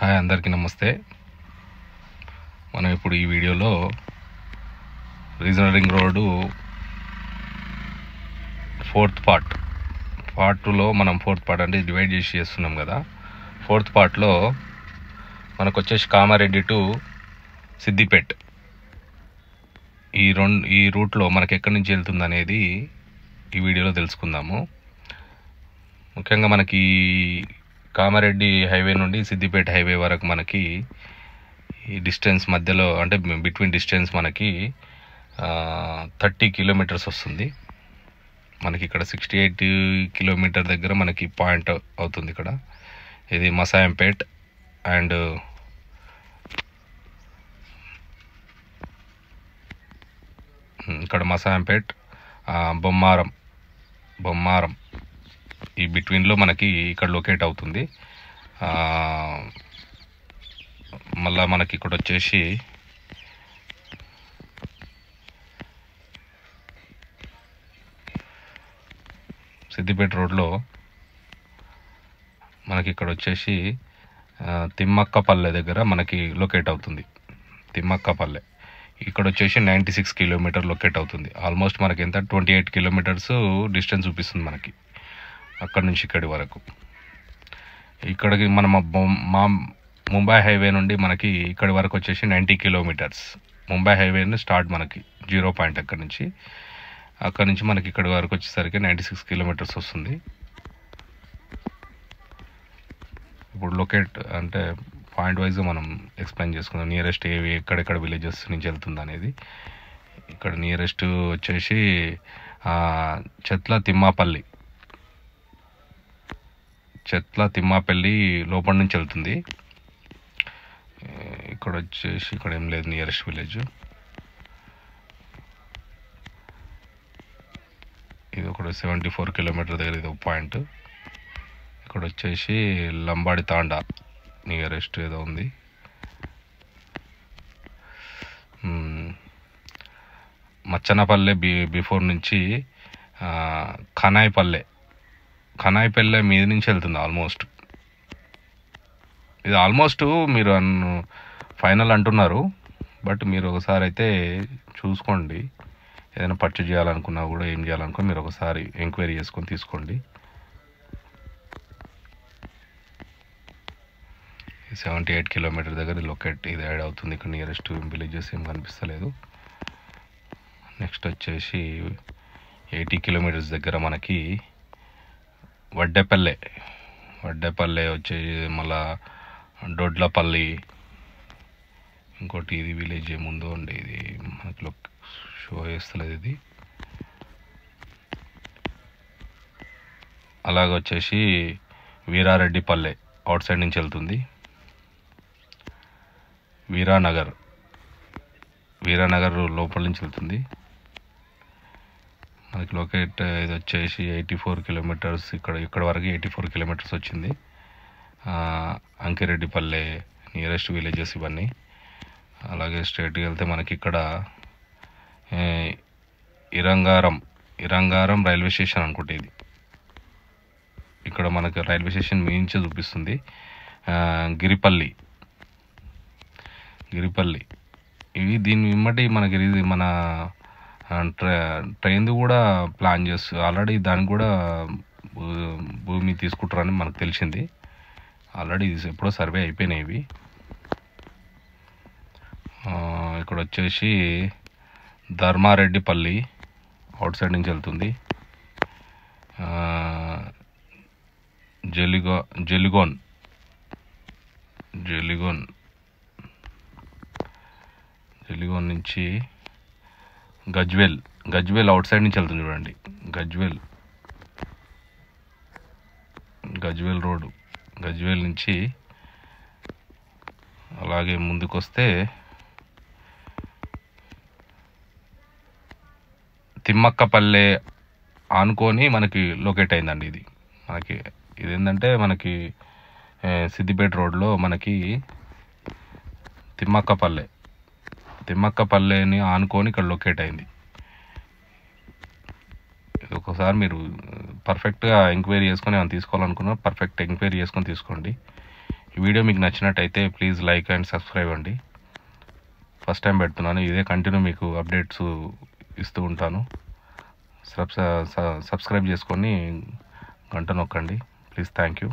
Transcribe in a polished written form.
Hi, అందరికీ నమస్తే. మనం ఇప్పుడు ఈ వీడియోలో regional ring road fourth part 2లో మనం ఫోర్త్ పార్ట్ అంటే డివైడ్ చేసి చేస్తున్నాం కదా. ఫోర్త్ పార్ట్లో మనకు వచ్చేసి కామారెడ్డి టు సిద్దిపేట్ ఈ రూట్లో మనకి ఎక్కడి నుంచి వెళ్తుంది అనేది ఈ వీడియోలో తెలుసుకుందాము. ముఖ్యంగా మనకి కామారెడ్డి హైవే నుండి సిద్దిపేట హైవే వరకు మనకి ఈ డిస్టెన్స్ మధ్యలో అంటే బిట్వీన్ డిస్టెన్స్ మనకి 30 కిలోమీటర్స్ వస్తుంది. మనకి ఇక్కడ 68 కిలోమీటర్ దగ్గర మనకి పాయింట్ అవుతుంది. ఇక్కడ ఇది మసాయంపేట్ అండ్ ఇక్కడ మసాయంపేట్, బొమ్మారం ఈ బిట్వీన్లో మనకి ఇక్కడ లొకేట్ అవుతుంది. మళ్ళా మనకి ఇక్కడ వచ్చేసి సిద్దిపేట రోడ్లో మనకి ఇక్కడ వచ్చేసి తిమ్మక్కపల్లె దగ్గర మనకి లొకేట్ అవుతుంది. తిమ్మక్కపల్లె ఇక్కడ వచ్చేసి 96 కిలోమీటర్ లొకేట్ అవుతుంది. ఆల్మోస్ట్ మనకి ఎంత 28 కిలోమీటర్స్ డిస్టెన్స్ చూపిస్తుంది మనకి అక్కడ నుంచి ఇక్కడి వరకు. ఇక్కడికి మన ముంబై హైవే నుండి మనకి ఇక్కడి వరకు వచ్చేసి 90 కిలోమీటర్స్. ముంబై హైవే స్టార్ట్ మనకి 0 పాయింట్ అక్కడ నుంచి మనకి ఇక్కడి వరకు వచ్చేసరికి 96 కిలోమీటర్స్ వస్తుంది. ఇప్పుడు లొకేట్ అంటే పాయింట్ వైజ్గా మనం ఎక్స్ప్లెయిన్ చేసుకుందాం. నియరెస్ట్ ఏవి ఎక్కడెక్కడ విలేజెస్ నుంచి వెళ్తుంది అనేది. ఇక్కడ నియరెస్ట్ వచ్చేసి చెట్ల తిమ్మాపల్లి లోపల నుంచి వెళ్తుంది. ఇక్కడ వచ్చేసి ఇక్కడ ఏం లేదు నియరెస్ట్ విలేజ్. ఇది ఒక 74 కిలోమీటర్ దగ్గర ఇది ఒక పాయింట్. ఇక్కడ వచ్చేసి లంబాడి తాండా నియరెస్ట్ ఏదో ఉంది. మచ్చనపల్లె బిఫోర్ నుంచి ఖనాయిపల్లె మీద నుంచి వెళ్తుంది. ఇది ఆల్మోస్ట్ మీరు ఫైనల్ అంటున్నారు, బట్ మీరు ఒకసారి అయితే చూసుకోండి. ఏదైనా పర్చేజ్ చేయాలనుకున్నా కూడా ఏం చేయాలనుకున్నా మీరు ఒకసారి ఎంక్వైరీ చేసుకొని తీసుకోండి. 78 కిలోమీటర్ దగ్గర లొకేట్ ఇది యాడ్ అవుతుంది. ఇక్కడ నియరెస్ట్ విలేజెస్ ఏం కనిపిస్తలేదు. నెక్స్ట్ వచ్చేసి 80 కిలోమీటర్స్ దగ్గర మనకి వడ్డేపల్లె వచ్చేసి మళ్ళా దొడ్లపల్లి ఇంకోటి ఇది విలేజ్ ఏముందో అండి ఇది మనకి షో చేస్తలేదు ఇది. అలాగే వచ్చేసి వీరారెడ్డిపల్లె అవుట్ సైడ్ నుంచి వెళ్తుంది. వీరానగర్ లోపల నుంచి వెళ్తుంది. మనకి లొకేట్ ఇది వచ్చేసి 84 కిలోమీటర్స్. ఇక్కడ వరకు 84 కిలోమీటర్స్ వచ్చింది. అంకిరెడ్డిపల్లె నియరెస్ట్ విలేజెస్ ఇవన్నీ. అలాగే స్ట్రైట్గా వెళ్తే మనకి ఇక్కడ ఇరంగారం రైల్వే స్టేషన్ అనుకుంటే ఇది. ఇక్కడ మనకి రైల్వే స్టేషన్ మించి చూపిస్తుంది. గిరిపల్లి ఇవి దీని వెంబడి మనకి మన ట్రైన్ కూడా ప్లాన్ చేస్తూ ఆల్రెడీ దానికి కూడా భూమి తీసుకుంటారని మనకు తెలిసింది. ఆల్రెడీ ఎప్పుడో సర్వే అయిపోయినాయి ఇవి. ఇక్కడ వచ్చేసి ధర్మారెడ్డిపల్లి అవుట్ సైడ్ నుంచి వెళ్తుంది. జెలిగోన్ నుంచి గజ్వేల్ అవుట్ సైడ్ నుంచి వెళ్తుంది చూడండి. గజ్వేల్ రోడ్ గజ్వేల్ నుంచి అలాగే ముందుకు వస్తే తిమ్మక్కపల్లె ఆనుకొని మనకి లొకేట్ అయిందండి. ఇది ఏంటంటే మనకి సిద్దిపేట రోడ్లో మనకి తిమ్మక్కపల్లెని ఆనుకొని ఇక్కడ లొకేట్ అయింది. ఇది ఒకసారి మీరు పర్ఫెక్ట్గా ఎంక్వైరీ చేసుకొని ఏమైనా తీసుకోవాలనుకున్నా పర్ఫెక్ట్ ఎంక్వైరీ చేసుకొని తీసుకోండి. ఈ వీడియో మీకు నచ్చినట్టయితే ప్లీజ్ లైక్ అండ్ సబ్స్క్రైబ్ అండి. ఫస్ట్ టైం పెడుతున్నాను, ఇదే కంటిన్యూ మీకు అప్డేట్స్ ఇస్తూ ఉంటాను. సబ్స్క్రైబ్ చేసుకొని గంట నొక్కండి ప్లీజ్. Thank you.